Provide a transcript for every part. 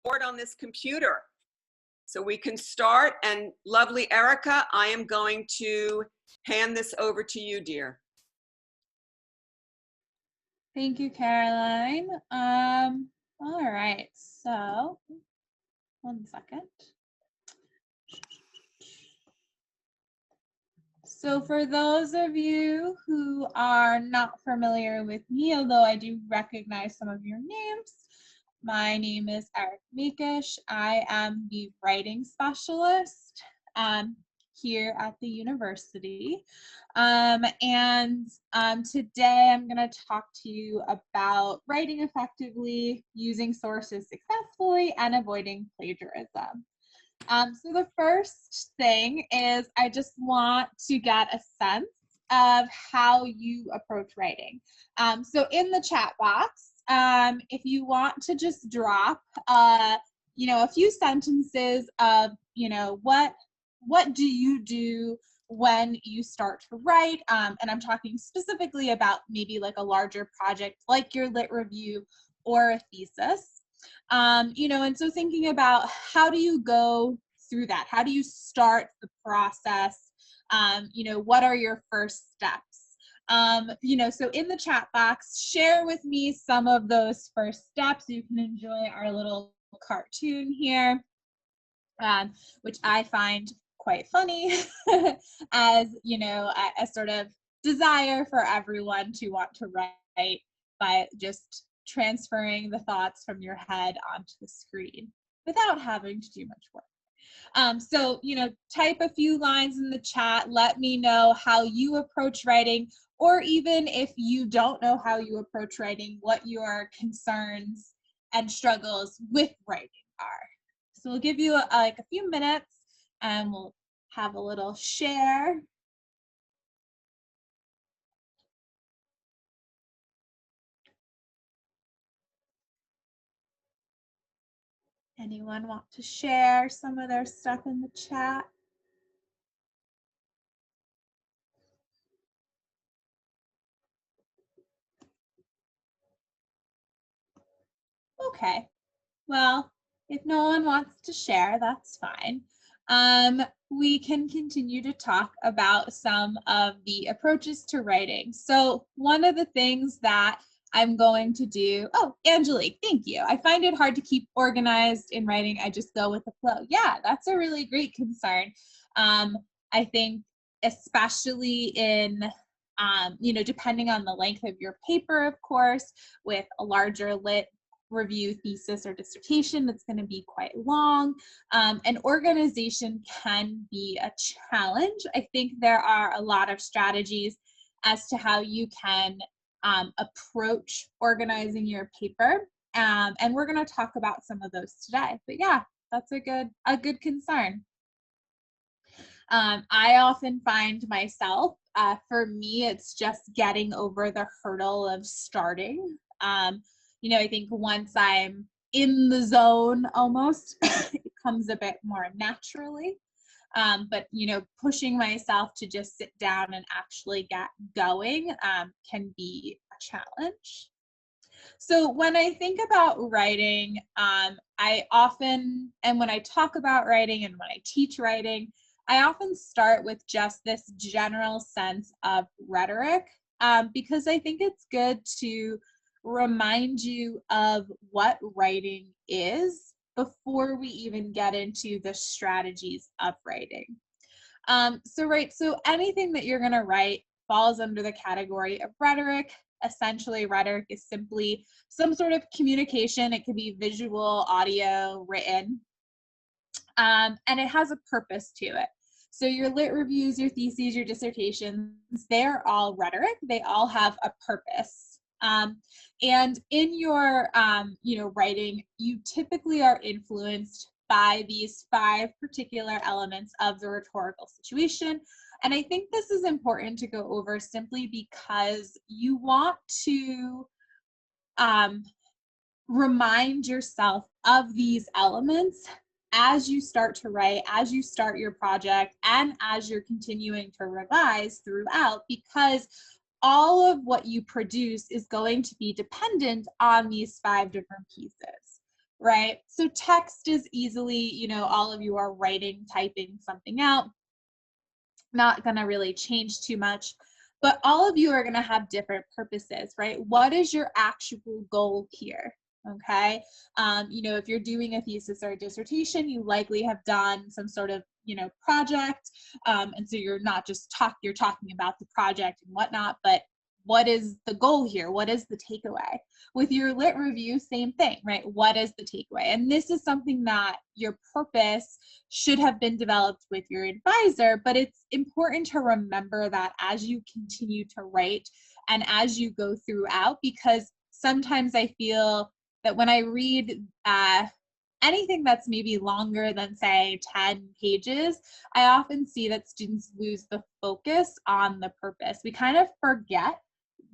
board on this computer. So we can start, and lovely Erica, I am going to hand this over to you, dear. Thank you, Caroline. All right, so 1 second. So for those of you who are not familiar with me, although I do recognize some of your names, my name is Eric Mikish. I am the writing specialist here at the university. Today I'm going to talk to you about writing effectively, using sources successfully, and avoiding plagiarism. So the first thing is I just want to get a sense of how you approach writing. So in the chat box, if you want to just drop, a few sentences of, what do you do when you start to write? And I'm talking specifically about maybe like a larger project like your lit review or a thesis. And so thinking about how do you go through that? How do you start the process? What are your first steps? So in the chat box, share with me some of those first steps. You can enjoy our little cartoon here, which I find quite funny as, a sort of desire for everyone to want to write by just transferring the thoughts from your head onto the screen without having to do much work. So, type a few lines in the chat. Let me know how you approach writing, or even if you don't know how you approach writing, what your concerns and struggles with writing are. So we'll give you a few minutes and we'll have a little share. Anyone want to share some of their stuff in the chat? Okay, well, if no one wants to share, that's fine. We can continue to talk about some of the approaches to writing. So one of the things that I'm going to do, oh, Angelique, thank you. I find it hard to keep organized in writing. I just go with the flow. Yeah, that's a really great concern. I think especially in, depending on the length of your paper, of course, with a larger lit review, thesis, or dissertation that's going to be quite long. And organization can be a challenge. I think there are a lot of strategies as to how you can approach organizing your paper. And we're going to talk about some of those today. But yeah, that's a good concern. I often find myself, for me, it's just getting over the hurdle of starting. I think once I'm in the zone almost, it comes a bit more naturally. But, pushing myself to just sit down and actually get going can be a challenge. So when I think about writing, I often, and when I talk about writing and when I teach writing, I often start with just this general sense of rhetoric, because I think it's good to remind you of what writing is before we even get into the strategies of writing. So anything that you're going to write falls under the category of rhetoric. Essentially, rhetoric is simply some sort of communication. It could be visual, audio, written, and it has a purpose to it. So your lit reviews, your theses, your dissertations, they're all rhetoric. They all have a purpose. And in your, writing, you typically are influenced by these 5 particular elements of the rhetorical situation. And I think this is important to go over simply because you want to remind yourself of these elements as you start to write, as you start your project, and as you're continuing to revise throughout, because all of what you produce is going to be dependent on these 5 different pieces. right? So text is easily, all of you are writing, typing something out, not going to really change too much. But all of you are going to have different purposes, right? What is your actual goal here? Okay. If you're doing a thesis or a dissertation, you likely have done some sort of, project. And so you're not just you're talking about the project and whatnot, but what is the goal here? What is the takeaway? With your lit review, same thing, right? What is the takeaway? And this is something that your purpose should have been developed with your advisor, but it's important to remember that as you continue to write and as you go throughout, because sometimes I feel that when I read anything that's maybe longer than, say, 10 pages, I often see that students lose the focus on the purpose. We kind of forget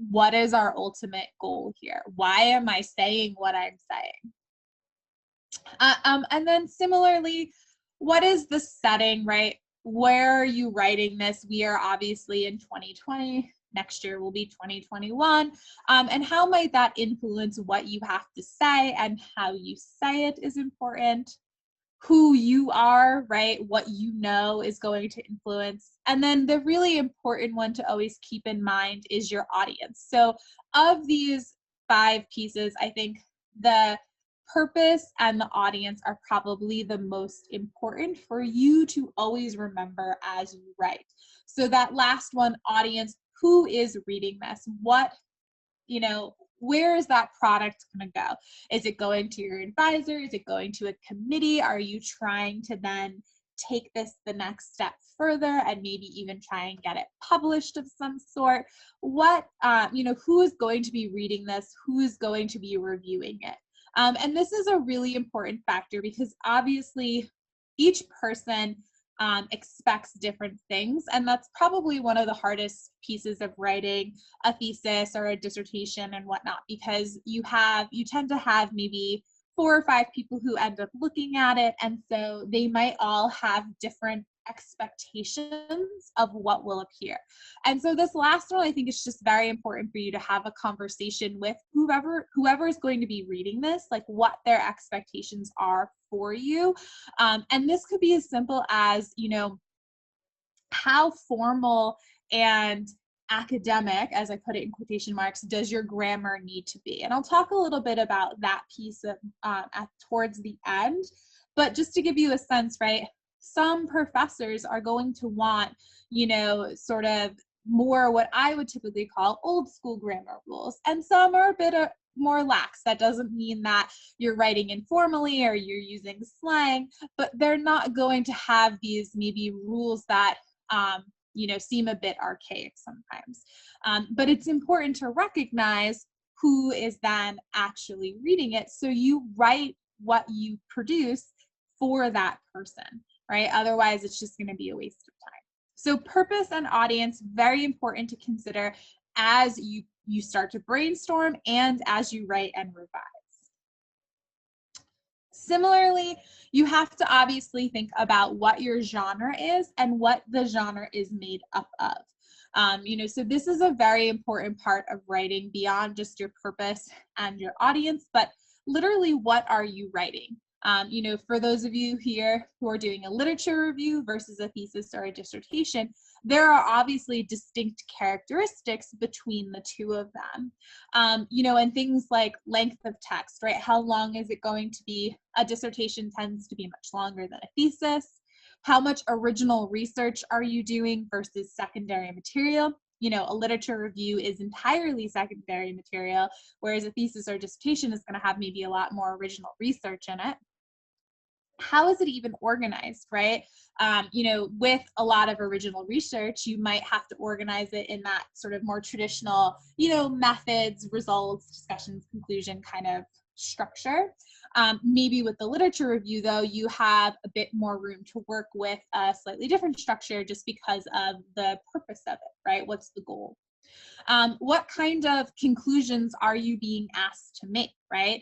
what is our ultimate goal here. Why am I saying what I'm saying? And then similarly, what is the setting, right? Where are you writing this? We are obviously in 2020. Next year will be 2021. And how might that influence what you have to say, and how you say it is important. Who you are, right? What you know is going to influence. And then the really important one to always keep in mind is your audience. So of these 5 pieces, I think the purpose and the audience are probably the most important for you to always remember as you write. So that last one, audience, who is reading this? What, where is that product going to go? Is it going to your advisor? Is it going to a committee? Are you trying to then take this the next step further and maybe even try and get it published of some sort? What, who is going to be reading this? Who is going to be reviewing it? And this is a really important factor because obviously each person expects different things. And that's probably one of the hardest pieces of writing a thesis or a dissertation and whatnot, because you tend to have maybe 4 or 5 people who end up looking at it. And so they might all have different expectations of what will appear. And so this last one, I think it's just very important for you to have a conversation with whoever is going to be reading this, like what their expectations are for you. And this could be as simple as, how formal and academic, as I put it in quotation marks, does your grammar need to be? And I'll talk a little bit about that piece of, towards the end. But just to give you a sense, right, some professors are going to want, sort of more what I would typically call old school grammar rules. And some are a bit more lax. That doesn't mean that you're writing informally or you're using slang, but they're not going to have these maybe rules that seem a bit archaic sometimes. But it's important to recognize who is then actually reading it, so you write what you produce for that person, right? Otherwise, it's just going to be a waste of time. So purpose and audience, very important to consider as you start to brainstorm and as you write and revise. Similarly, you have to obviously think about what your genre is and what the genre is made up of. So this is a very important part of writing beyond just your purpose and your audience, but literally, what are you writing? For those of you here who are doing a literature review versus a thesis or a dissertation, there are obviously distinct characteristics between the two of them. And things like length of text, right? How long is it going to be? A dissertation tends to be much longer than a thesis. How much original research are you doing versus secondary material? A literature review is entirely secondary material, whereas a thesis or dissertation is going to have maybe a lot more original research in it. How is it even organized, right? With a lot of original research, you might have to organize it in that sort of more traditional, methods, results, discussions, conclusion kind of structure. Maybe with the literature review, though, you have a bit more room to work with a slightly different structure just because of the purpose of it, right? What's the goal? What kind of conclusions are you being asked to make, right?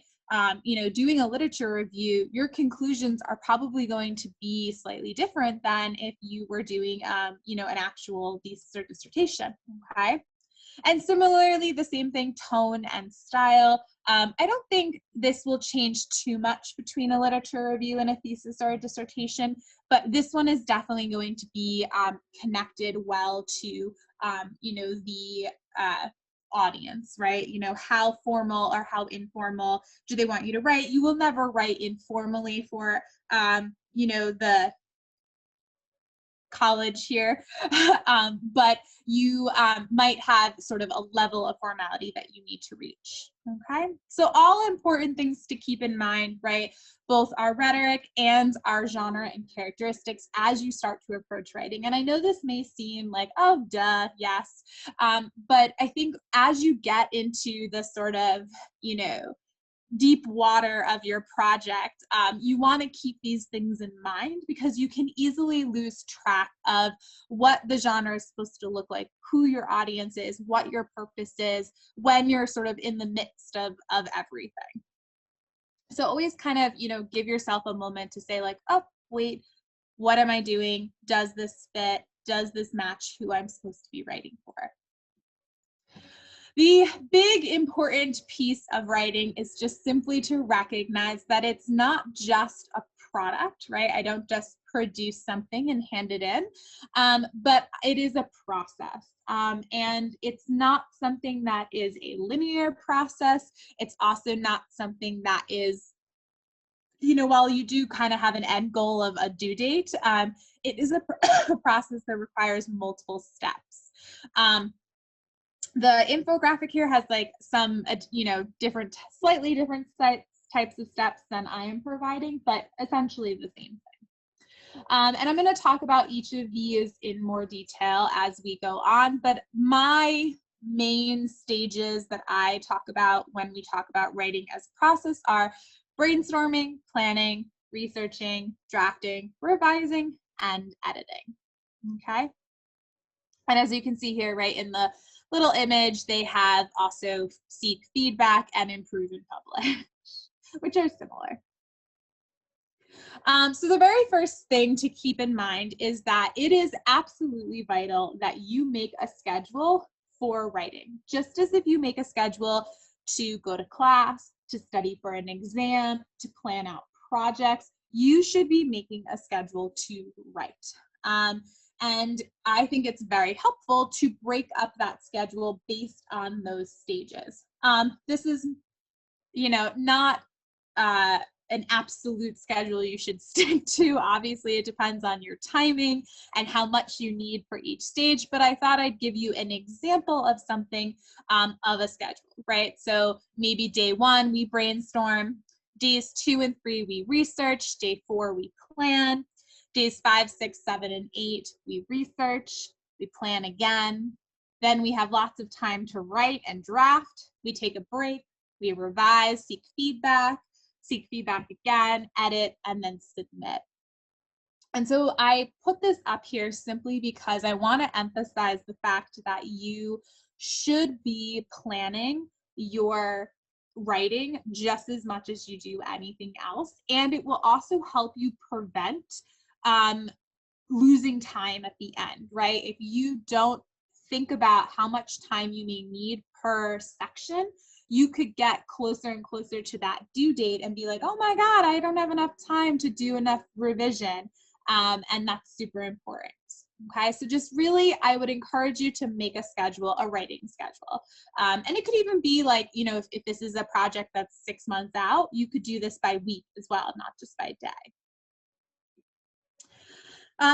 Doing a literature review, your conclusions are probably going to be slightly different than if you were doing, an actual thesis or dissertation, okay? And similarly, the same thing, tone and style. I don't think this will change too much between a literature review and a thesis or a dissertation, but this one is definitely going to be connected well to, the audience, right? How formal or how informal do they want you to write? You will never write informally for, the college here, but you might have sort of a level of formality that you need to reach. Okay, so all important things to keep in mind, right? Both our rhetoric and our genre and characteristics as you start to approach writing. And I know this may seem like, oh, duh, yes, but I think as you get into the sort of, deep water of your project, you want to keep these things in mind because you can easily lose track of what the genre is supposed to look like, who your audience is, what your purpose is when you're sort of in the midst of everything. So always kind of, give yourself a moment to say like, oh, wait, what am I doing? Does this fit? Does this match who I'm supposed to be writing for? The big important piece of writing is just simply to recognize that it's not just a product, right? I don't just produce something and hand it in, but it is a process. And it's not something that is a linear process. It's also not something that is, while you do kind of have an end goal of a due date, it is a process that requires multiple steps. The infographic here has like some, slightly different types of steps than I am providing, but essentially the same thing. And I'm going to talk about each of these in more detail as we go on, but my main stages that I talk about when we talk about writing as a process are brainstorming, planning, researching, drafting, revising, and editing. Okay. And as you can see here, right, in the little image, they have also seek feedback and improve and publish, which are similar. So the very first thing to keep in mind is that it is absolutely vital that you make a schedule for writing, just as if you make a schedule to go to class, to study for an exam, to plan out projects. You should be making a schedule to write. And I think it's very helpful to break up that schedule based on those stages. This is, not an absolute schedule you should stick to. Obviously, it depends on your timing and how much you need for each stage, but I thought I'd give you an example of something of a schedule, right? So maybe day 1, we brainstorm. Days 2 and 3, we research. Day 4, we plan. Days 5, 6, 7, and 8, we research, we plan again. Then we have lots of time to write and draft. We take a break, we revise, seek feedback again, edit, and then submit. And so I put this up here simply because I want to emphasize the fact that you should be planning your writing just as much as you do anything else. And it will also help you prevent losing time at the end, right? If you don't think about how much time you may need per section, you could get closer and closer to that due date and be like, oh my God, I don't have enough time to do enough revision. And that's super important. Okay, so just really, I would encourage you to make a schedule, a writing schedule. And it could even be like, if this is a project that's 6 months out, you could do this by week as well, not just by day.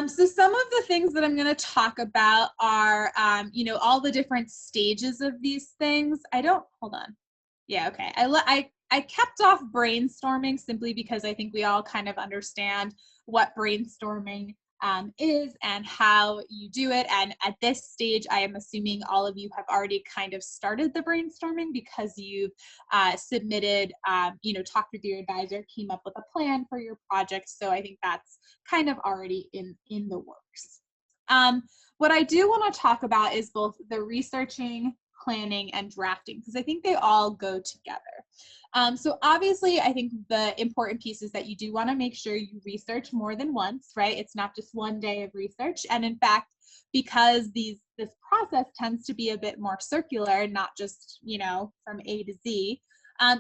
So some of the things that I'm going to talk about are, all the different stages of these things. Hold on. Yeah, okay. I kept off brainstorming simply because I think we all kind of understand what brainstorming is and how you do it. And at this stage, I am assuming all of you have already kind of started the brainstorming because you've submitted, talked with your advisor, came up with a plan for your project. So I think that's kind of already in the works. What I do want to talk about is both the researching, planning and drafting, because I think they all go together. So obviously, I think the important piece is that you do want to make sure you research more than once, right? It's not just one day of research. And in fact, because this process tends to be a bit more circular, not just, from A to Z,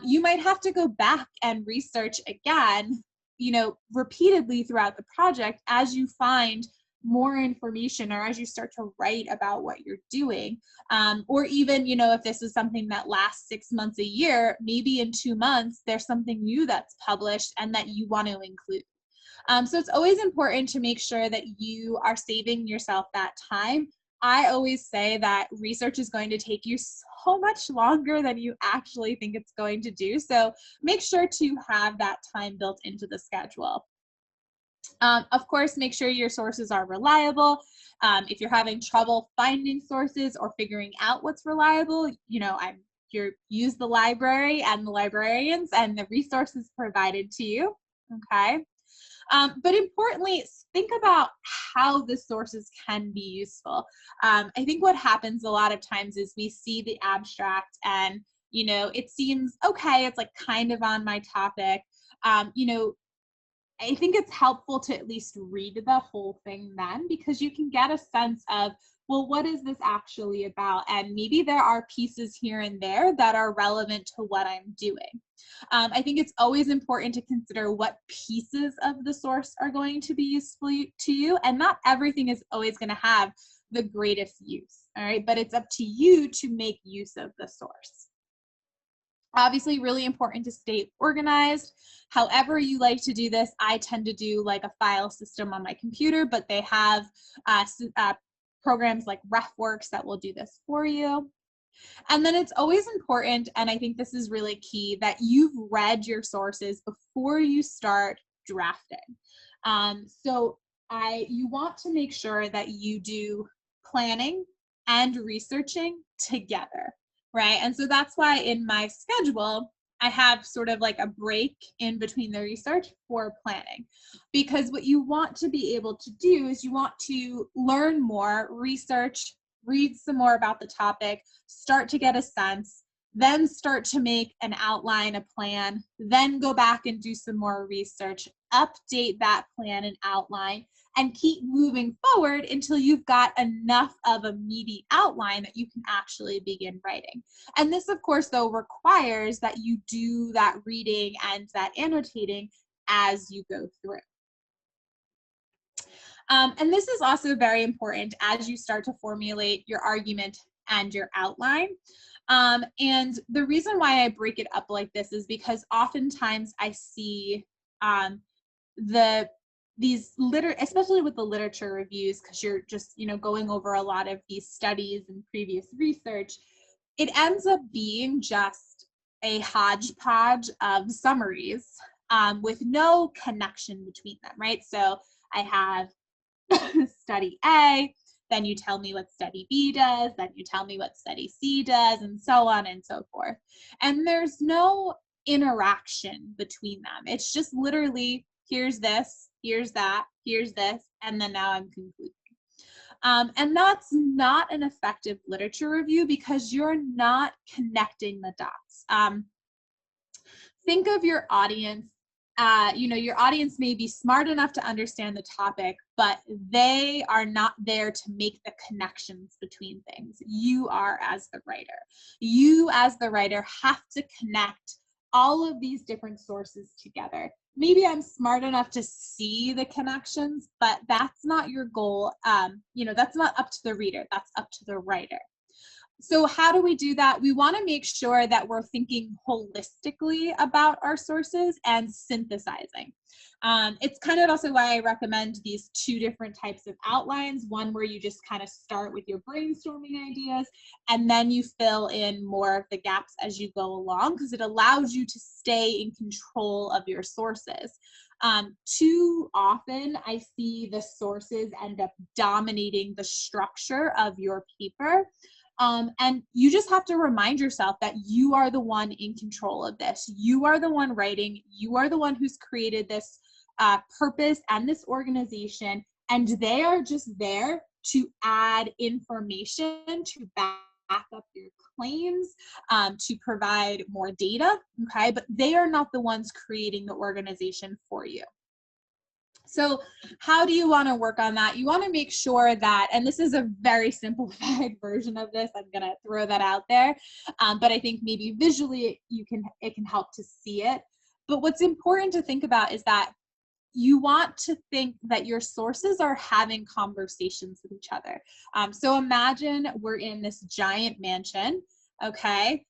you might have to go back and research again, repeatedly throughout the project as you find more information or as you start to write about what you're doing. Or even, if this is something that lasts 6 months, a year, maybe in 2 months, there's something new that's published and that you want to include. So it's always important to make sure that you are saving yourself that time. I always say that research is going to take you so much longer than you actually think it's going to do. So make sure to have that time built into the schedule. Of course, make sure your sources are reliable. If you're having trouble finding sources or figuring out what's reliable, use the library and the librarians and the resources provided to you. Okay. But importantly, think about how the sources can be useful. I think what happens a lot of times is we see the abstract and, it seems okay, it's like kind of on my topic. I think it's helpful to at least read the whole thing then, because you can get a sense of, well, what is this actually about? And maybe there are pieces here and there that are relevant to what I'm doing. I think it's always important to consider what pieces of the source are going to be useful to you, and not everything is always going to have the greatest use, all right? But it's up to you to make use of the source. Obviously, really important to stay organized. However you like to do this, I tend to do like a file system on my computer, but they have programs like RefWorks that will do this for you. And then it's always important, and I think this is really key, that you've read your sources before you start drafting. You want to make sure that you do planning and researching together, right? And so that's why in my schedule, I have sort of like a break in between the research for planning, because what you want to be able to do is you want to learn more, research, read some more about the topic, start to get a sense, then start to make an outline, a plan, then go back and do some more research, update that plan and outline, and keep moving forward until you've got enough of a meaty outline that you can actually begin writing. And this, of course, though, requires that you do that reading and that annotating as you go through. And this is also very important as you start to formulate your argument and your outline. And the reason why I break it up like this is because oftentimes I see especially with the literature reviews, because you're just, going over a lot of these studies and previous research, it ends up being just a hodgepodge of summaries with no connection between them, right? So I have study A, then you tell me what study B does, then you tell me what study C does, and so on and so forth. And there's no interaction between them. It's just literally, here's this, here's that, here's this, and then now I'm concluding. And that's not an effective literature review because you're not connecting the dots. Think of your audience. Your audience may be smart enough to understand the topic, but they are not there to make the connections between things. You are as the writer. You as the writer have to connect all of these different sources together. Maybe I'm smart enough to see the connections, but that's not your goal. That's not up to the reader. That's up to the writer. So how do we do that? We want to make sure that we're thinking holistically about our sources and synthesizing. It's kind of also why I recommend these two different types of outlines, one where you just kind of start with your brainstorming ideas and then you fill in more of the gaps as you go along, because it allows you to stay in control of your sources. Too often I see the sources end up dominating the structure of your paper. And you just have to remind yourself that you are the one in control of this. You are the one writing. You are the one who's created this purpose and this organization, and they are just there to add information to back back up your claims, to provide more data, okay? But they are not the ones creating the organization for you. So how do you want to work on that? You want to make sure that, and this is a very simplified version of this, I'm going to throw that out there, but I think maybe visually it can help to see it. But what's important to think about is that you want to think that your sources are having conversations with each other. So imagine we're in this giant mansion, okay?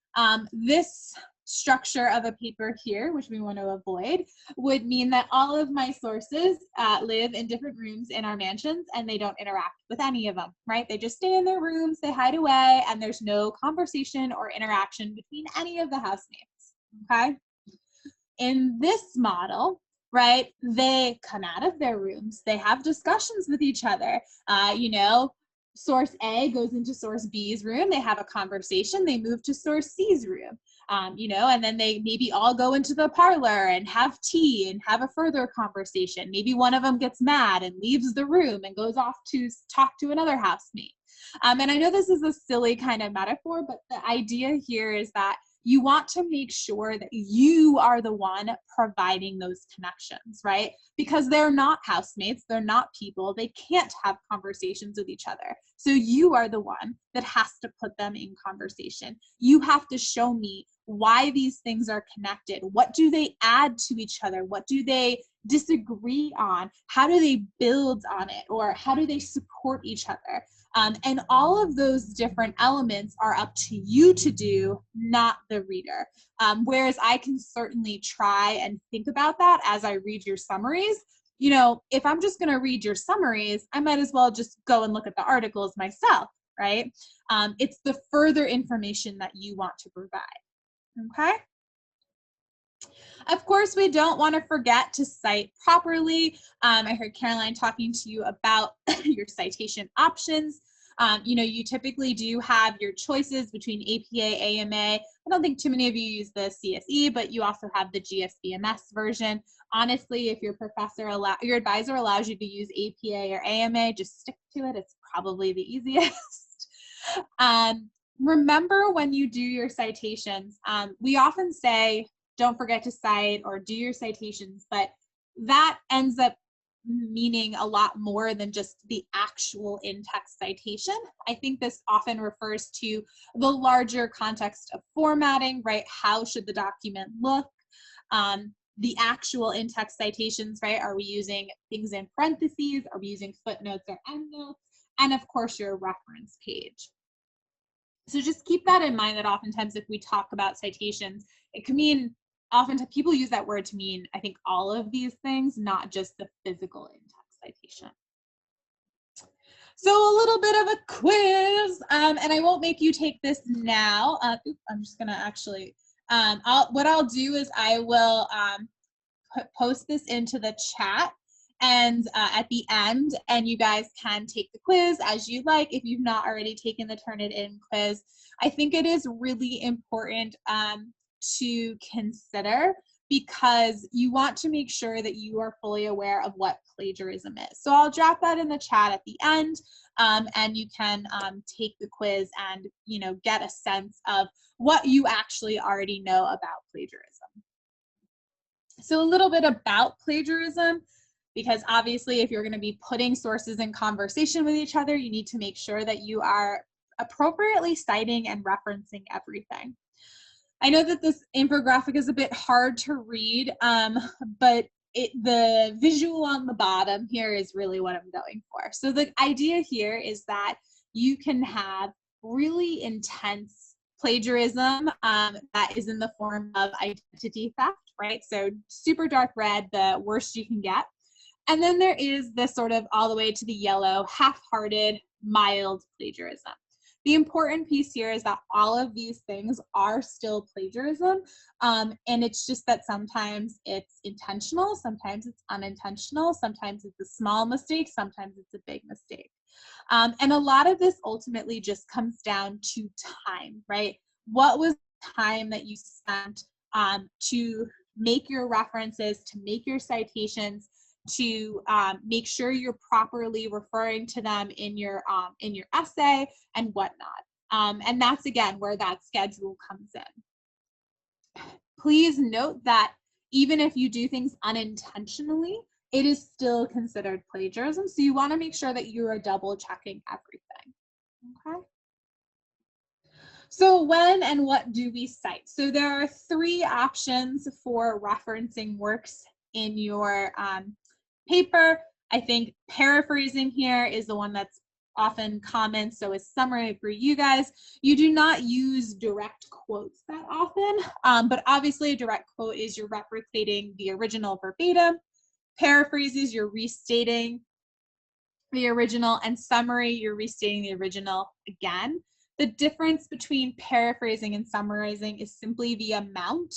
This structure of a paper here, which we want to avoid, would mean that all of my sources live in different rooms in our mansions and they don't interact with any of them, right? They just stay in their rooms, they hide away, and there's no conversation or interaction between any of the housemates, okay? In this model, right, they come out of their rooms, they have discussions with each other, source A goes into source B's room, they have a conversation, they move to source C's room, and then they maybe all go into the parlor and have tea and have a further conversation. Maybe one of them gets mad and leaves the room and goes off to talk to another housemate. And I know this is a silly kind of metaphor, but the idea here is that you want to make sure that you are the one providing those connections, right? Because they're not housemates, they're not people, they can't have conversations with each other. So you are the one that has to put them in conversation. You have to show me why these things are connected. What do they add to each other? What do they disagree on? How do they build on it? Or how do they support each other? And all of those different elements are up to you to do, not the reader. Whereas I can certainly try and think about that as I read your summaries. If I'm just going to read your summaries, I might as well just go and look at the articles myself, right? It's the further information that you want to provide, okay? Of course, we don't want to forget to cite properly. I heard Caroline talking to you about your citation options. You typically do have your choices between APA, AMA. I don't think too many of you use the CSE, but you also have the GSBMS version. Honestly, if your advisor allows you to use APA or AMA, just stick to it. It's probably the easiest. Remember when you do your citations, we often say, don't forget to cite or do your citations, but that ends up meaning a lot more than just the actual in-text citation. I think this often refers to the larger context of formatting, right? How should the document look? The actual in-text citations, right? Are we using things in parentheses? Are we using footnotes or endnotes? And of course, your reference page. So just keep that in mind that oftentimes if we talk about citations, it can mean, oftentimes people use that word to mean, I think, all of these things, not just the physical in-text citation. So a little bit of a quiz, and I won't make you take this now. I'm just gonna actually, what I'll do is I will post this into the chat and at the end, and you guys can take the quiz as you like if you've not already taken the Turnitin quiz. I think it is really important to consider because you want to make sure that you are fully aware of what plagiarism is. So I'll drop that in the chat at the end, and you can take the quiz and get a sense of what you actually already know about plagiarism. So a little bit about plagiarism, because obviously if you're going to be putting sources in conversation with each other, you need to make sure that you are appropriately citing and referencing everything. I know that this infographic is a bit hard to read, but the visual on the bottom here is really what I'm going for. So the idea here is that you can have really intense plagiarism that is in the form of identity theft, right? So super dark red, the worst you can get. And then there is this sort of all the way to the yellow, half-hearted, mild plagiarism. The important piece here is that all of these things are still plagiarism, and it's just that sometimes it's intentional, sometimes it's unintentional, sometimes it's a small mistake, sometimes it's a big mistake. And a lot of this ultimately just comes down to time, right? What was the time that you spent to make your references, to make your citations, to make sure you're properly referring to them in your essay and whatnot. And that's, again, where that schedule comes in. Please note that even if you do things unintentionally, it is still considered plagiarism. So you want to make sure that you are double checking everything. Okay. So when and what do we cite? So there are 3 options for referencing works in your paper. I think paraphrasing here is the one that's often common. So as summary for you guys, you do not use direct quotes that often, but obviously a direct quote is you're replicating the original verbatim. Paraphrases, you're restating the original, and summary, you're restating the original again. The difference between paraphrasing and summarizing is simply the amount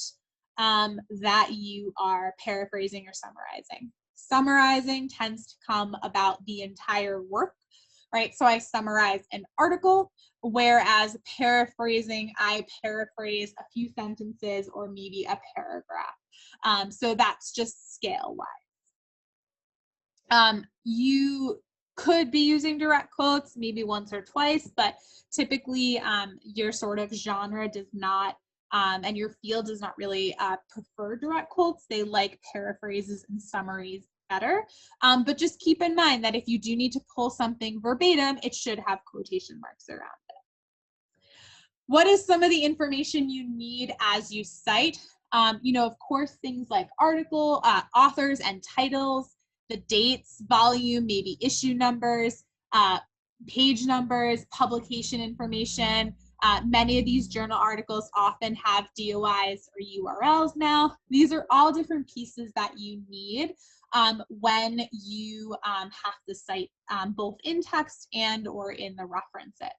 that you are paraphrasing or summarizing. Summarizing tends to come about the entire work, right? So I summarize an article, whereas paraphrasing, I paraphrase a few sentences or maybe a paragraph. So that's just scale-wise. You could be using direct quotes maybe once or twice, but typically your sort of genre does not, and your field does not really prefer direct quotes. They like paraphrases and summaries better. But just keep in mind that if you do need to pull something verbatim, it should have quotation marks around it. What is some of the information you need as you cite? Of course, things like article, authors and titles, the dates, volume, maybe issue numbers, page numbers, publication information. Many of these journal articles often have DOIs or URLs now. These are all different pieces that you need when you have to cite both in text and or in the references.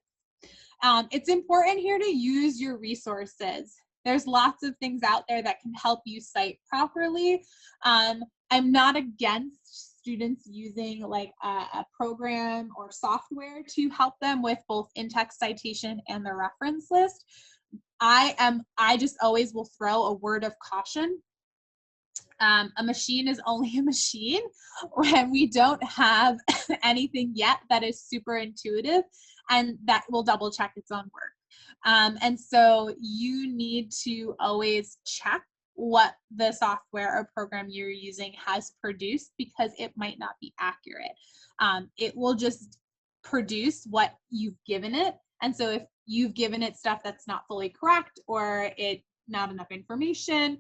It's important here to use your resources. There's lots of things out there that can help you cite properly. I'm not against students using like a program or software to help them with both in-text citation and the reference list. I just always will throw a word of caution. A machine is only a machine when we don't have anything yet that is super intuitive and that will double check its own work. And so you need to always check what the software or program you're using has produced, because it might not be accurate. It will just produce what you've given it. And so if you've given it stuff that's not fully correct or it not enough information,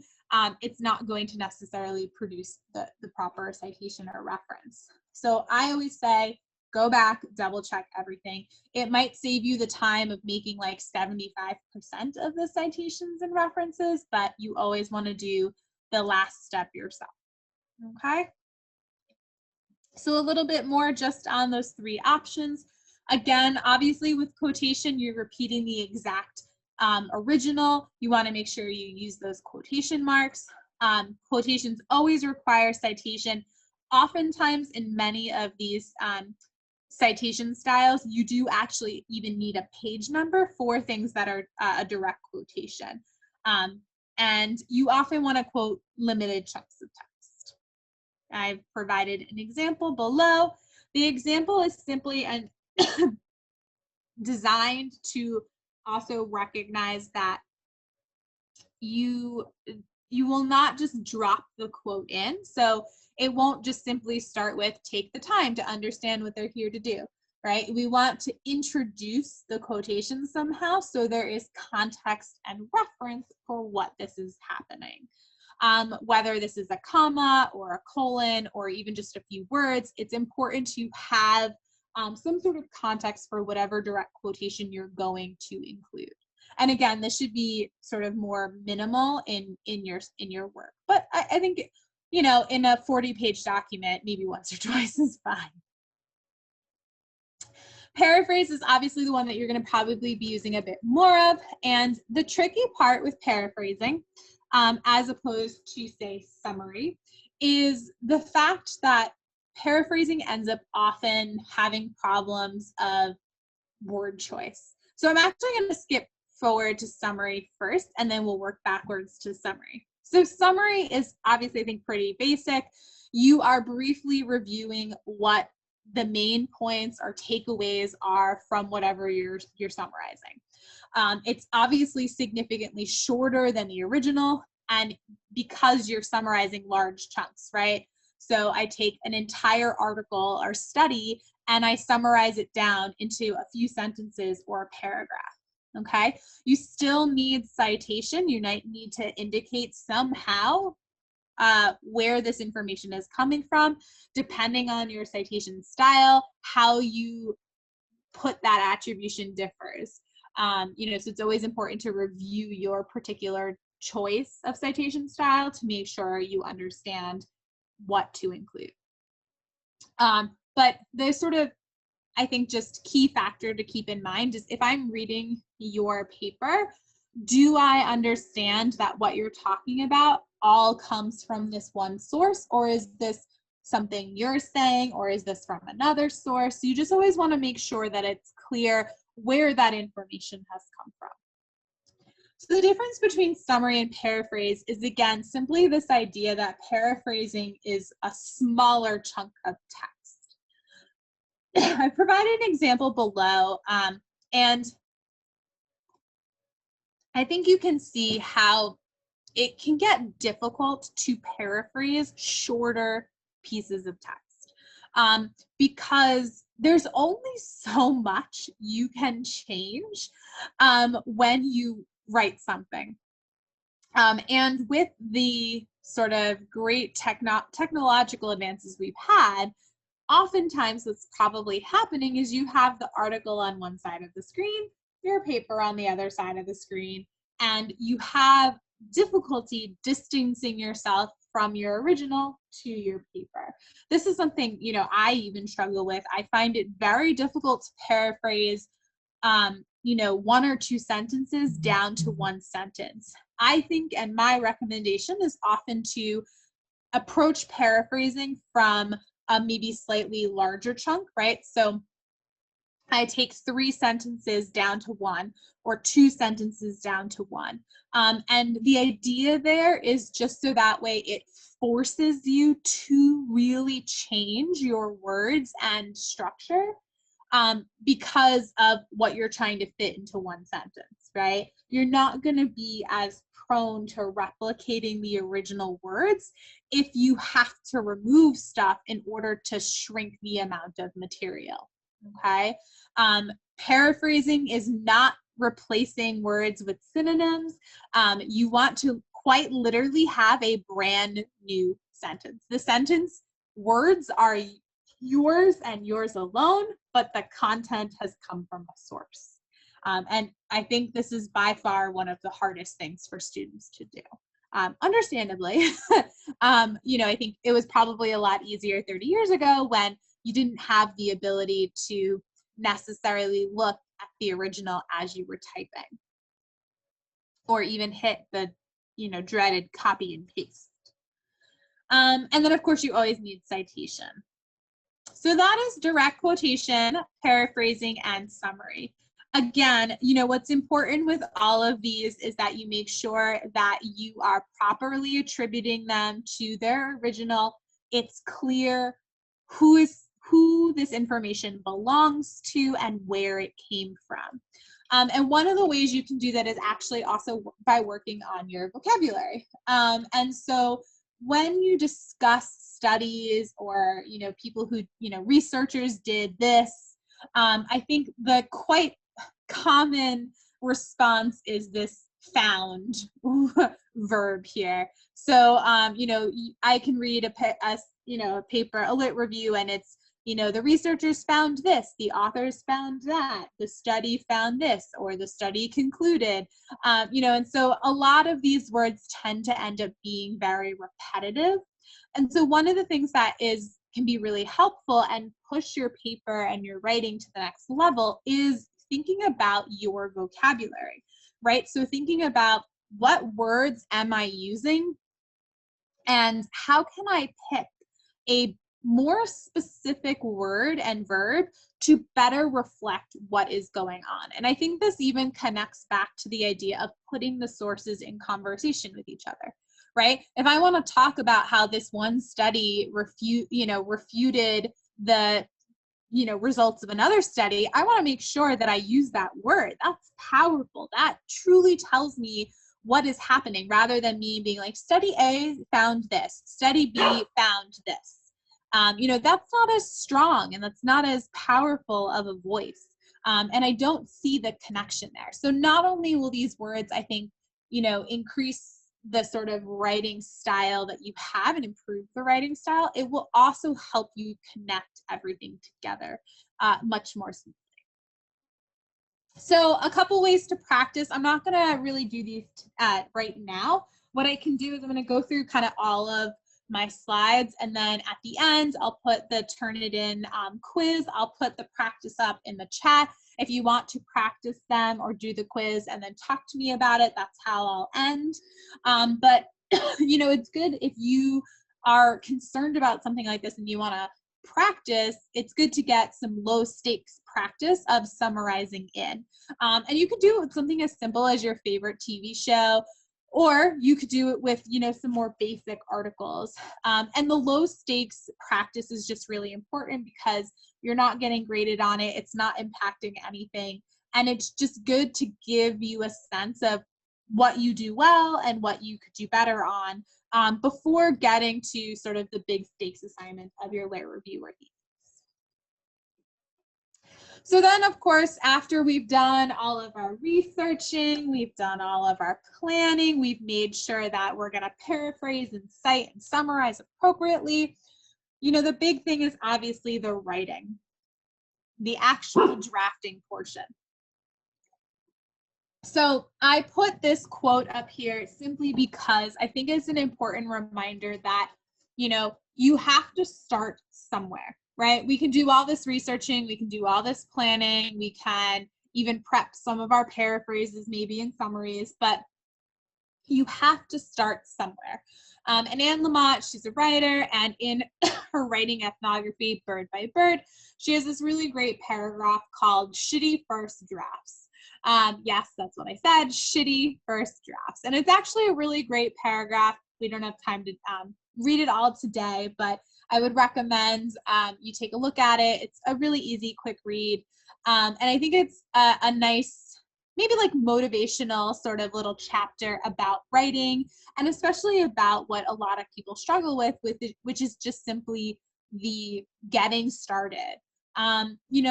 it's not going to necessarily produce the proper citation or reference. So I always say, go back, double check everything. It might save you the time of making like 75% of the citations and references, but you always want to do the last step yourself. Okay? So a little bit more just on those 3 options. Again, obviously with quotation, you're repeating the exact original. You want to make sure you use those quotation marks. Quotations always require citation. Oftentimes in many of these citation styles, you do actually even need a page number for things that are a direct quotation. And you often want to quote limited chunks of text. I've provided an example below. The example is simply designed to also recognize that you will not just drop the quote in. So it won't just simply start with take the time to understand what they're here to do, right? We want to introduce the quotation somehow so there is context and reference for what this is happening. Whether this is a comma or a colon or even just a few words, it's important to have some sort of context for whatever direct quotation you're going to include. And again, this should be sort of more minimal in your work. But I think, in a 40-page document, maybe once or twice is fine. Paraphrase is obviously the one that you're going to probably be using a bit more of. And the tricky part with paraphrasing, as opposed to, say, summary, is the fact that paraphrasing ends up often having problems of word choice. So I'm actually going to skip forward to summary first, and then we'll work backwards to summary. So summary is obviously, I think, pretty basic. You are briefly reviewing what the main points or takeaways are from whatever you're summarizing. It's obviously significantly shorter than the original, and because you're summarizing large chunks, right? So I take an entire article or study and I summarize it down into a few sentences or a paragraph. Okay, you still need citation. You might need to indicate somehow where this information is coming from, depending on your citation style. How you put that attribution differs. So it's always important to review your particular choice of citation style to make sure you understand what to include. But the sort of, I think, just key factor to keep in mind is if I'm reading your paper, do I understand that what you're talking about all comes from this one source, or is this something you're saying, or is this from another source? So you just always want to make sure that it's clear where that information has come from. So the difference between summary and paraphrase is, again, simply this idea that paraphrasing is a smaller chunk of text. I provided an example below, and I think you can see how it can get difficult to paraphrase shorter pieces of text, because there's only so much you can change when you write something. And with the sort of great technological advances we've had, oftentimes what's probably happening is you have the article on one side of the screen, your paper on the other side of the screen, and you have difficulty distancing yourself from your original to your paper. This is something, I even struggle with. I find it very difficult to paraphrase, one or two sentences down to one sentence. I think, and my recommendation is often to approach paraphrasing from a maybe slightly larger chunk, right? So I take 3 sentences down to 1 or 2 sentences down to 1. And the idea there is just so that way it forces you to really change your words and structure because of what you're trying to fit into one sentence, right? You're not going to be as prone to replicating the original words if you have to remove stuff in order to shrink the amount of material, okay? Paraphrasing is not replacing words with synonyms. You want to quite literally have a brand new sentence. The sentence words are yours and yours alone, but the content has come from a source. And I think this is by far one of the hardest things for students to do. Understandably, I think it was probably a lot easier 30 years ago when you didn't have the ability to necessarily look at the original as you were typing, or even hit the, dreaded copy and paste. And then of course you always need citation. So that is direct quotation, paraphrasing, and summary. Again, what's important with all of these is that you make sure that you are properly attributing them to their original. It's clear who this information belongs to and where it came from. And one of the ways you can do that is actually also by working on your vocabulary. And so when you discuss studies or, people who, researchers did this, I think the quite common response is this found verb here. So, I can read a paper, a lit review, and it's, the researchers found this, the authors found that, the study found this, or the study concluded, and so a lot of these words tend to end up being very repetitive. And so one of the things that can be really helpful and push your paper and your writing to the next level is thinking about your vocabulary, right? So thinking about what words am I using and how can I pick a more specific word and verb to better reflect what is going on. And I think this even connects back to the idea of putting the sources in conversation with each other, right? If I want to talk about how this one study refuted the results of another study, I want to make sure that I use that word. That's powerful. That truly tells me what is happening, rather than me being like, study A found this, study B found this. That's not as strong and that's not as powerful of a voice. And I don't see the connection there. So not only will these words, I think, increase the sort of writing style that you have and improve the writing style, it will also help you connect everything together much more smoothly. So a couple ways to practice. I'm not going to really do these right now. What I can do is I'm going to go through kind of all of my slides, and then at the end, I'll put the Turnitin quiz. I'll put the practice up in the chat. If you want to practice them or do the quiz and then talk to me about it, that's how I'll end. But it's good if you are concerned about something like this and you want to practice, it's good to get some low stakes practice of summarizing in. And you could do it with something as simple as your favorite TV show, or you could do it with, some more basic articles. And the low stakes practice is just really important because you're not getting graded on it. It's not impacting anything. And it's just good to give you a sense of what you do well and what you could do better on before getting to sort of the big stakes assignment of your layer review or thesis. So then, of course, after we've done all of our researching, we've done all of our planning, we've made sure that we're going to paraphrase and cite and summarize appropriately. The big thing is obviously the writing, the actual drafting portion. So I put this quote up here simply because I think it's an important reminder that, you have to start somewhere, right? We can do all this researching, we can do all this planning, we can even prep some of our paraphrases, maybe in summaries, but you have to start somewhere. And Anne Lamott, she's a writer, and in her writing ethnography, Bird by Bird, she has this really great paragraph called Shitty First Drafts. Yes, that's what I said, shitty first drafts. And it's actually a really great paragraph. We don't have time to read it all today, but I would recommend you take a look at it. It's a really easy, quick read. And I think it's a nice, maybe like motivational sort of little chapter about writing, and especially about what a lot of people struggle with it, which is just simply the getting started.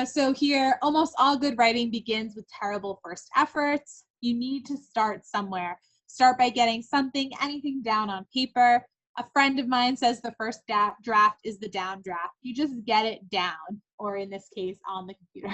So here, almost all good writing begins with terrible first efforts. You need to start somewhere. Start by getting something, anything down on paper. A friend of mine says the first draft is the down draft. You just get it down, or in this case, on the computer.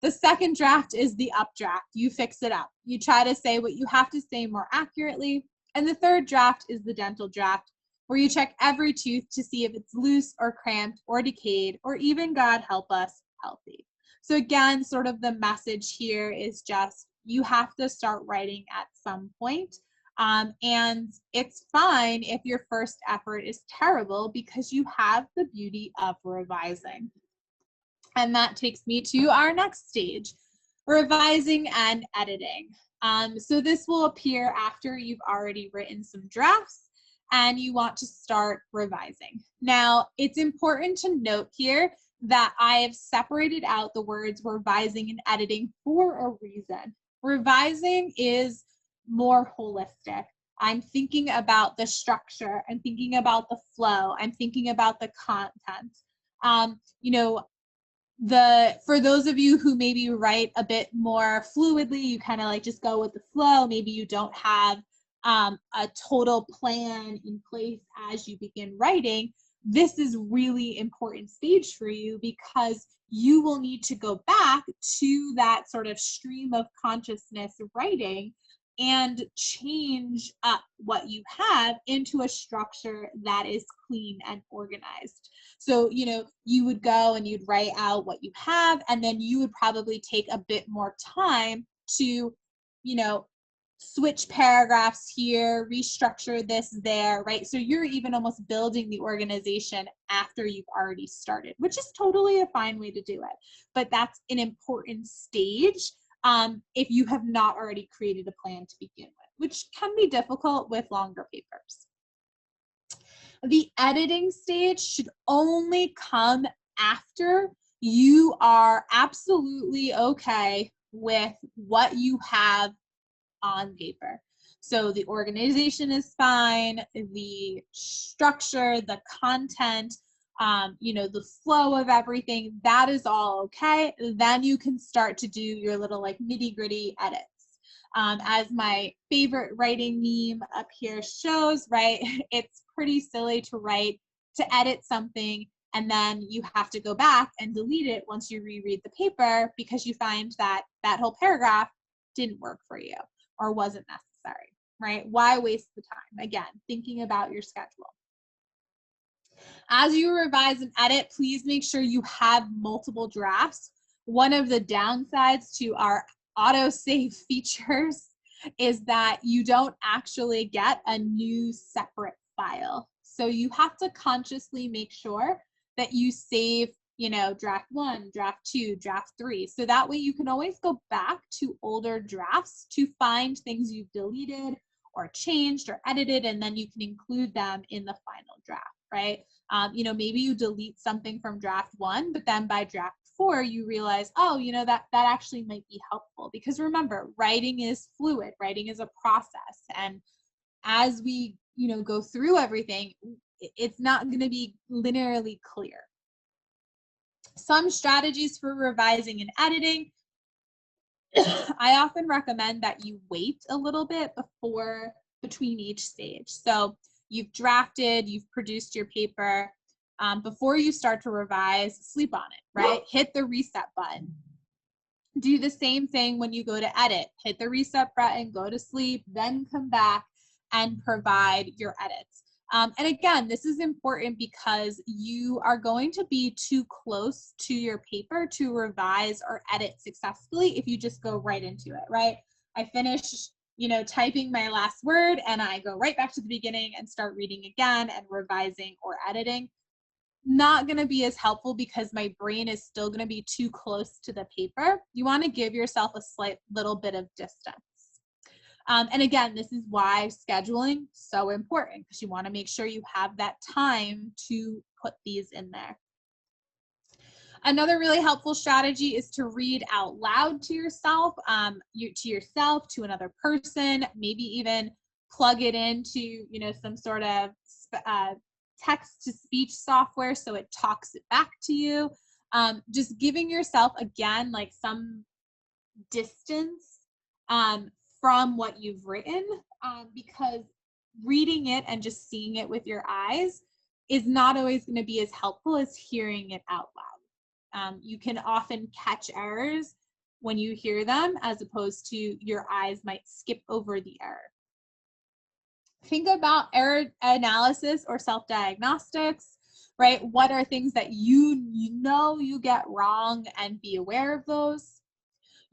The second draft is the updraft. You fix it up. You try to say what you have to say more accurately. And the third draft is the dental draft, where you check every tooth to see if it's loose or cramped or decayed, or even, God help us, healthy. So again, sort of the message here is just, you have to start writing at some point. And it's fine if your first effort is terrible, because you have the beauty of revising. And that takes me to our next stage, revising and editing. So this will appear after you've already written some drafts and you want to start revising. Now, it's important to note here that I have separated out the words revising and editing for a reason. Revising is more holistic. I'm thinking about the structure, I'm thinking about the flow, I'm thinking about the content. For those of you who maybe write a bit more fluidly, you kind of like just go with the flow. Maybe you don't have a total plan in place as you begin writing. This is really important stage for you, because you will need to go back to that sort of stream of consciousness writing and change up what you have into a structure that is clean and organized. So, you would go and you'd write out what you have, and then you would probably take a bit more time to, switch paragraphs here, restructure this there, right? So you're even almost building the organization after you've already started, which is totally a fine way to do it. But that's an important stage if you have not already created a plan to begin with, which can be difficult with longer papers. The editing stage should only come after you are absolutely okay with what you have on paper. So the organization is fine, the structure, the content, the flow of everything, that is all okay. Then you can start to do your little like nitty gritty edits. As my favorite writing meme up here shows, right? It's pretty silly to edit something and then you have to go back and delete it once you reread the paper because you find that that whole paragraph didn't work for you or wasn't necessary, right? Why waste the time? Again, thinking about your schedule. As you revise and edit, please make sure you have multiple drafts. One of the downsides to our autosave features is that you don't actually get a new separate file. So you have to consciously make sure that you save, draft 1, draft 2, draft 3. So that way you can always go back to older drafts to find things you've deleted or changed or edited, and then you can include them in the final draft, right? Maybe you delete something from draft 1, but then by draft 4, you realize, oh, that actually might be helpful. Because remember, writing is fluid, writing is a process. And as we, go through everything, it's not going to be linearly clear. Some strategies for revising and editing. I often recommend that you wait a little bit between each stage. So you've drafted, you've produced your paper. Before you start to revise, sleep on it, right? Hit the reset button. Do the same thing when you go to edit. Hit the reset button, go to sleep, then come back and provide your edits. And again, this is important because you are going to be too close to your paper to revise or edit successfully if you just go right into it, right? I finish, typing my last word and I go right back to the beginning and start reading again and revising or editing. Not going to be as helpful because my brain is still going to be too close to the paper. You want to give yourself a slight little bit of distance. And again, this is why scheduling so important, because you want to make sure you have that time to put these in there. Another really helpful strategy is to read out loud to yourself, to another person, maybe even plug it into, some sort of text-to-speech software so it talks it back to you. Just giving yourself, again, like some distance from what you've written, because reading it and just seeing it with your eyes is not always going to be as helpful as hearing it out loud. You can often catch errors when you hear them, as opposed to your eyes might skip over the error. Think about error analysis or self-diagnostics, right? What are things that you get wrong, and be aware of those.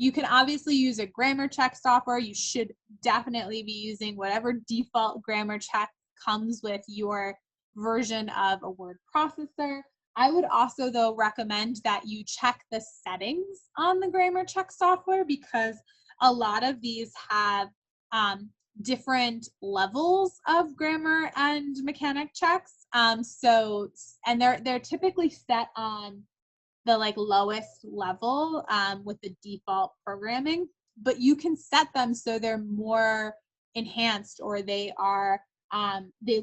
You can obviously use a grammar check software. You should definitely be using whatever default grammar check comes with your version of a word processor. I would also, though, recommend that you check the settings on the grammar check software, because a lot of these have different levels of grammar and mechanic checks. And they're typically set on the lowest level with the default programming, but you can set them so they're more enhanced, or they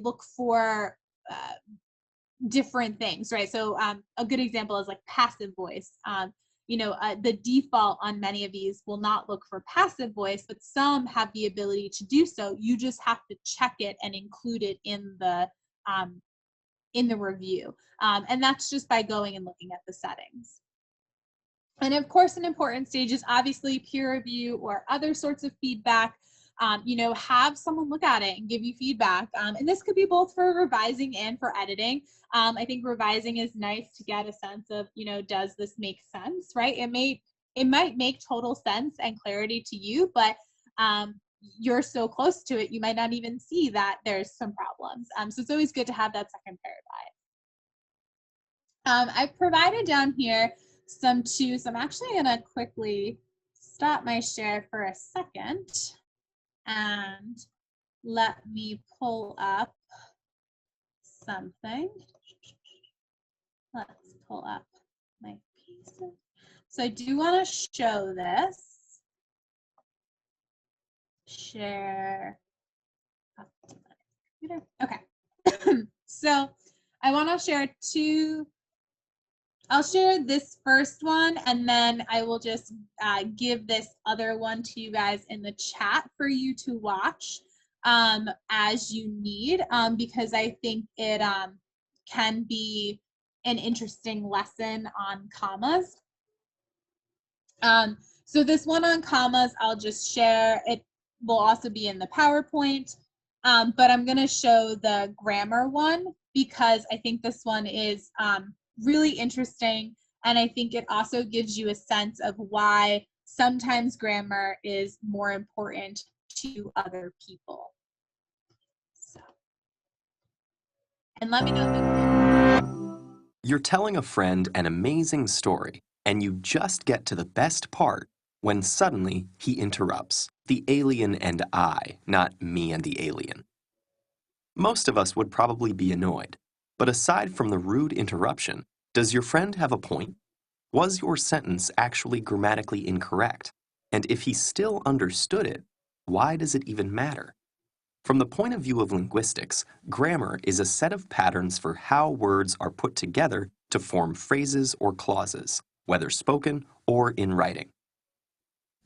look for different things, right? So a good example is like passive voice. The default on many of these will not look for passive voice, but some have the ability to do so. You just have to check it and include it in the review. And that's just by going and looking at the settings. And of course, an important stage is obviously peer review or other sorts of feedback. Have someone look at it and give you feedback. And this could be both for revising and for editing. I think revising is nice to get a sense of, does this make sense, right? It might make total sense and clarity to you, but you're so close to it, you might not even see that there's some problems. So it's always good to have that second pair of eyes. I've provided down here some twos. I'm actually going to quickly stop my share for a second and let me pull up something. Let's pull up my pieces. So I do want to show this. Share. Okay. So I want to share two. I'll share this first one, and then I will just give this other one to you guys in the chat for you to watch as you need, because I think it can be an interesting lesson on commas. So this one on commas, I'll just share. It will also be in the PowerPoint, but I'm going to show the grammar one because I think this one is really interesting, and I think it also gives you a sense of why sometimes grammar is more important to other people. So, and let me know. You're telling a friend an amazing story, and you just get to the best part when suddenly he interrupts. The alien and I, not me and the alien. Most of us would probably be annoyed, but aside from the rude interruption, does your friend have a point? Was your sentence actually grammatically incorrect? And if he still understood it, why does it even matter? From the point of view of linguistics, grammar is a set of patterns for how words are put together to form phrases or clauses, whether spoken or in writing.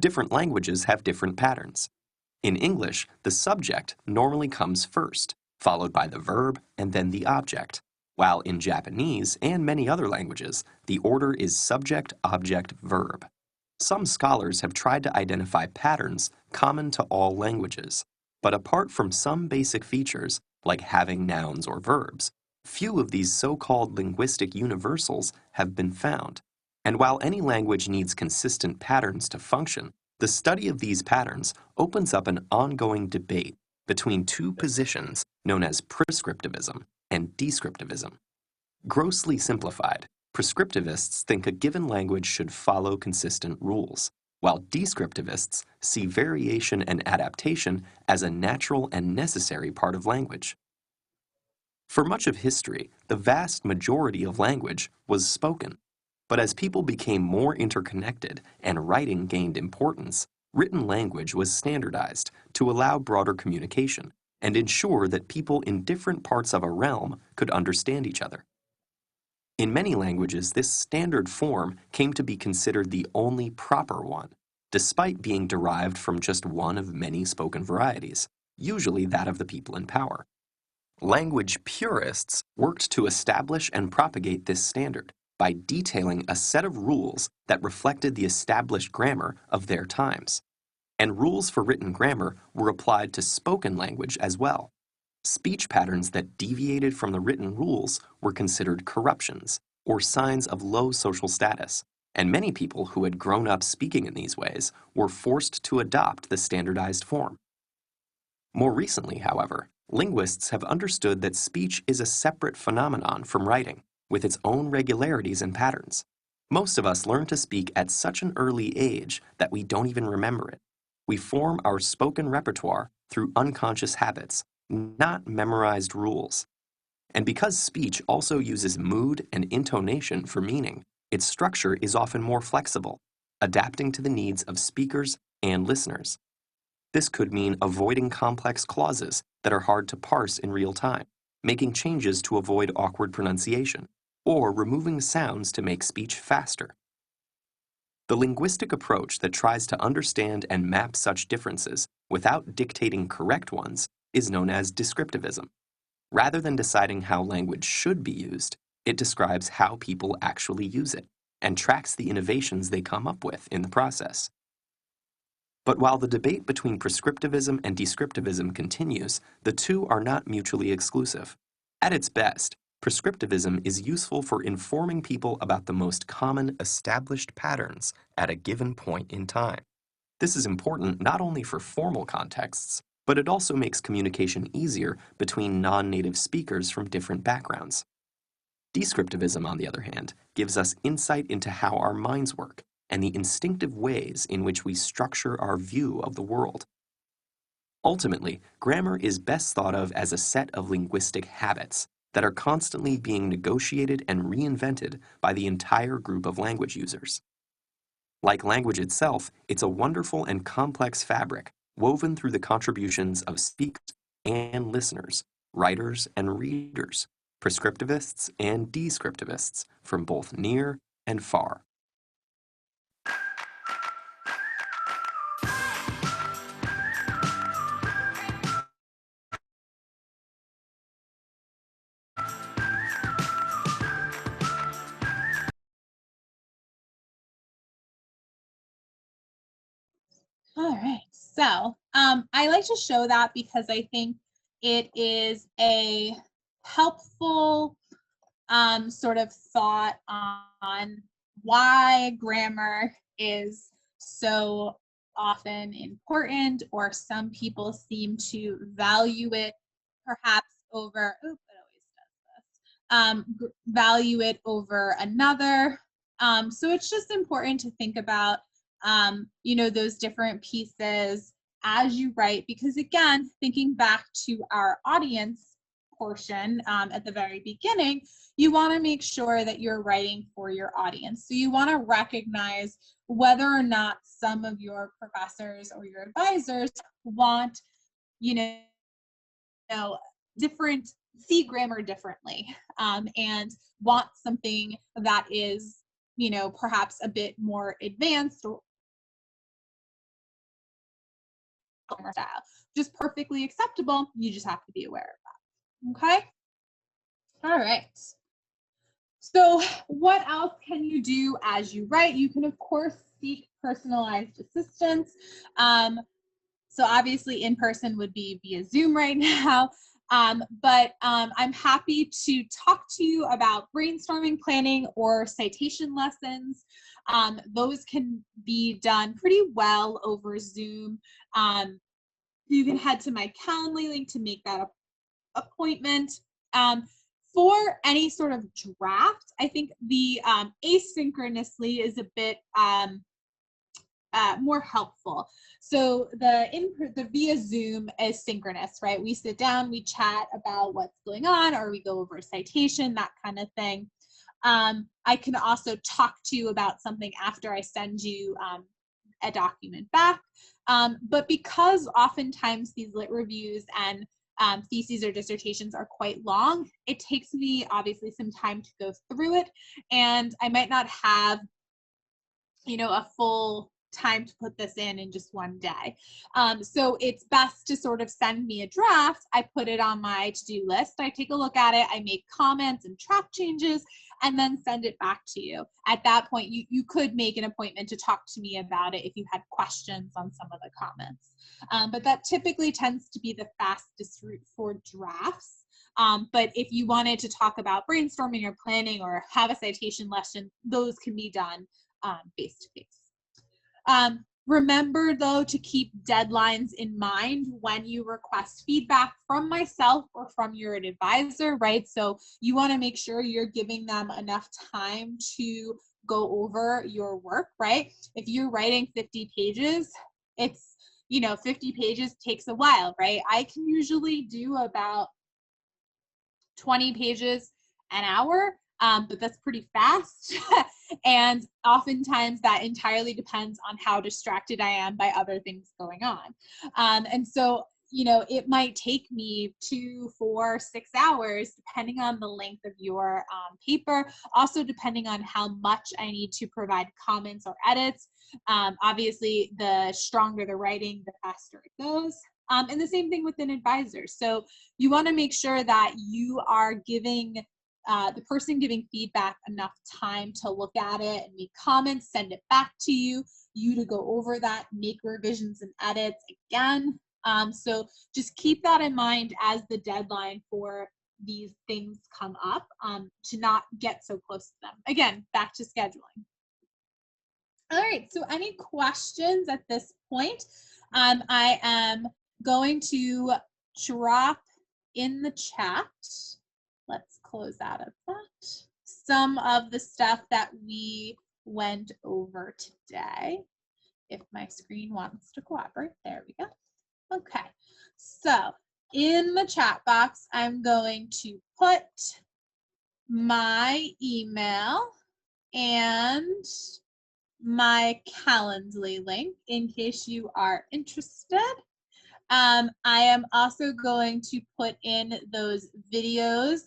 Different languages have different patterns. In English, the subject normally comes first, followed by the verb and then the object, while in Japanese and many other languages, the order is subject, object, verb. Some scholars have tried to identify patterns common to all languages, but apart from some basic features, like having nouns or verbs, few of these so-called linguistic universals have been found. And while any language needs consistent patterns to function, the study of these patterns opens up an ongoing debate between two positions known as prescriptivism and descriptivism. Grossly simplified, prescriptivists think a given language should follow consistent rules, while descriptivists see variation and adaptation as a natural and necessary part of language. For much of history, the vast majority of language was spoken. But as people became more interconnected and writing gained importance, written language was standardized to allow broader communication and ensure that people in different parts of a realm could understand each other. In many languages, this standard form came to be considered the only proper one, despite being derived from just one of many spoken varieties, usually that of the people in power. Language purists worked to establish and propagate this standard by detailing a set of rules that reflected the established grammar of their times. And rules for written grammar were applied to spoken language as well. Speech patterns that deviated from the written rules were considered corruptions or signs of low social status, and many people who had grown up speaking in these ways were forced to adopt the standardized form. More recently, however, linguists have understood that speech is a separate phenomenon from writing, with its own regularities and patterns. Most of us learn to speak at such an early age that we don't even remember it. We form our spoken repertoire through unconscious habits, not memorized rules. And because speech also uses mood and intonation for meaning, its structure is often more flexible, adapting to the needs of speakers and listeners. This could mean avoiding complex clauses that are hard to parse in real time, making changes to avoid awkward pronunciation, or removing sounds to make speech faster. The linguistic approach that tries to understand and map such differences without dictating correct ones is known as descriptivism. Rather than deciding how language should be used, it describes how people actually use it and tracks the innovations they come up with in the process. But while the debate between prescriptivism and descriptivism continues, the two are not mutually exclusive. At its best, prescriptivism is useful for informing people about the most common established patterns at a given point in time. This is important not only for formal contexts, but it also makes communication easier between non-native speakers from different backgrounds. Descriptivism, on the other hand, gives us insight into how our minds work and the instinctive ways in which we structure our view of the world. Ultimately, grammar is best thought of as a set of linguistic habits that are constantly being negotiated and reinvented by the entire group of language users. Like language itself, it's a wonderful and complex fabric woven through the contributions of speakers and listeners, writers and readers, prescriptivists and descriptivists from both near and far. All right, so I like to show that because I think it is a helpful sort of thought on why grammar is so often important, or some people seem to value it perhaps over, oh, it always does this, value it over another. So it's just important to think about, those different pieces as you write, because again, thinking back to our audience portion at the very beginning, you want to make sure that you're writing for your audience. So you want to recognize whether or not some of your professors or your advisors want, different, see grammar differently, and want something that is, perhaps a bit more advanced or style. Just perfectly acceptable. You just have to be aware of that. Okay. All right. So what else can you do as you write? You can, of course, seek personalized assistance. So obviously in-person would be via Zoom right now, but I'm happy to talk to you about brainstorming, planning, or citation lessons. Those can be done pretty well over Zoom. You can head to my Calendly link to make that appointment. For any sort of draft, I think the asynchronously is a bit more helpful. So the via Zoom is synchronous, right? We sit down, we chat about what's going on, or we go over a citation, that kind of thing. I can also talk to you about something after I send you a document back. But because oftentimes these lit reviews and theses or dissertations are quite long, it takes me obviously some time to go through it, and I might not have a full time to put this in just one day. So it's best to sort of send me a draft. I put it on my to-do list. I take a look at it. I make comments and track changes, and then send it back to you. At that point, you could make an appointment to talk to me about it if you had questions on some of the comments. But that typically tends to be the fastest route for drafts. But if you wanted to talk about brainstorming or planning or have a citation lesson, those can be done face-to-face. Remember, though, to keep deadlines in mind when you request feedback from myself or from your advisor, right? So you want to make sure you're giving them enough time to go over your work, right? If you're writing 50 pages, it's, 50 pages takes a while, right? I can usually do about 20 pages an hour, but that's pretty fast. And oftentimes that entirely depends on how distracted I am by other things going on. And so, it might take me 2, 4, 6 hours, depending on the length of your paper, also depending on how much I need to provide comments or edits. Obviously, the stronger the writing, the faster it goes. And the same thing with an advisor. So you want to make sure that you are giving the person giving feedback enough time to look at it and make comments, send it back to you to go over that, make revisions and edits again. So just keep that in mind as the deadline for these things come up, to not get so close to them. Again, back to scheduling. All right, so any questions at this point? I am going to drop in the chat. Let's close out of that. Some of the stuff that we went over today. If my screen wants to cooperate, there we go. Okay, so in the chat box, I'm going to put my email and my Calendly link in case you are interested. I am also going to put in those videos,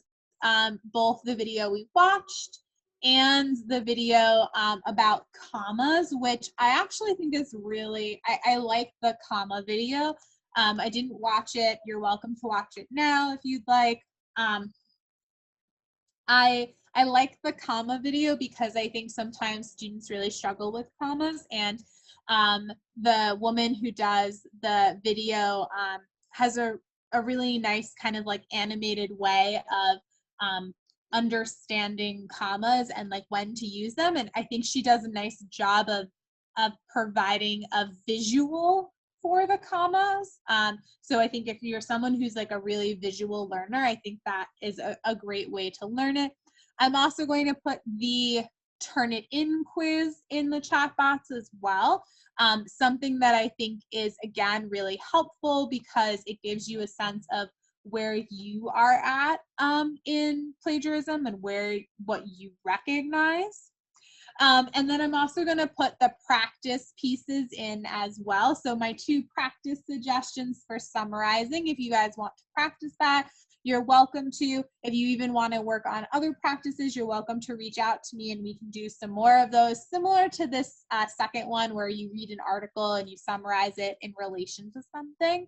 both the video we watched and the video about commas, which I actually think is really, I like the comma video. I didn't watch it. You're welcome to watch it now if you'd like. I like the comma video because I think sometimes students really struggle with commas, and the woman who does the video has a really nice kind of like animated way of understanding commas and like when to use them, and I think she does a nice job of providing a visual for the commas. So I think if you're someone who's like a really visual learner, I think that is a great way to learn it. I'm also going to put the Turnitin quiz in the chat box as well. Something that I think is, again, really helpful because it gives you a sense of where you are at in plagiarism and what you recognize. And then I'm also going to put the practice pieces in as well. So my 2 practice suggestions for summarizing, if you guys want to practice that, you're welcome to. If you even want to work on other practices, you're welcome to reach out to me and we can do some more of those, similar to this second one where you read an article and you summarize it in relation to something.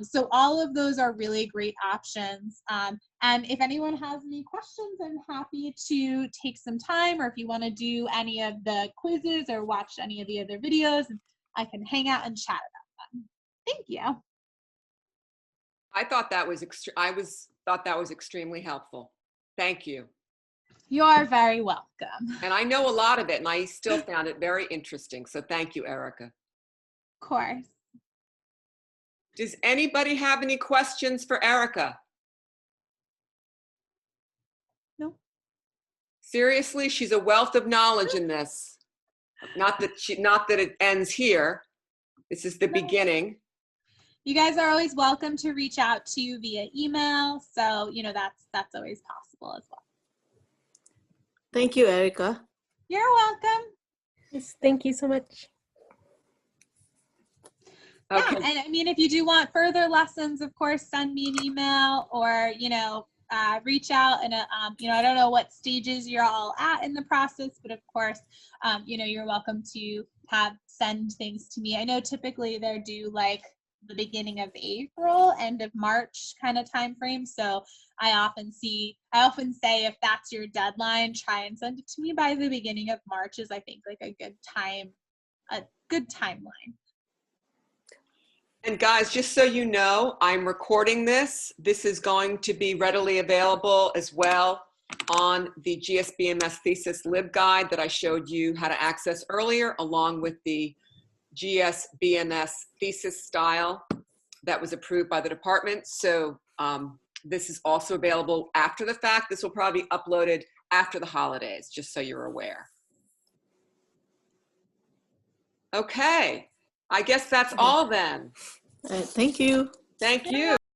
So all of those are really great options. And if anyone has any questions, I'm happy to take some time, or if you want to do any of the quizzes or watch any of the other videos, I can hang out and chat about them. Thank you. I thought that was extremely helpful. Thank you. You're very welcome. And I know a lot of it, and I still found it very interesting. So thank you, Erica. Of course. Does anybody have any questions for Erica? No. Seriously, she's a wealth of knowledge in this. Not that it ends here. This is the beginning. You guys are always welcome to reach out to via email. So, you know, that's always possible as well. Thank you, Erica. You're welcome. Yes, thank you so much. Okay. Yeah, and I mean, if you do want further lessons, of course, send me an email or, you know, reach out. And, you know, I don't know what stages you're all at in the process, but of course, you know, you're welcome to send things to me. I know typically they're due like the beginning of April, end of March kind of time frame. So I often say if that's your deadline, try and send it to me by the beginning of March is, I think, like a good timeline. And guys, just so you know, I'm recording this. This is going to be readily available as well on the GSBMS thesis LibGuide that I showed you how to access earlier, along with the GSBMS thesis style that was approved by the department. So this is also available after the fact. This will probably be uploaded after the holidays, just so you're aware. Okay, I guess that's all then. Thank you. Thank you.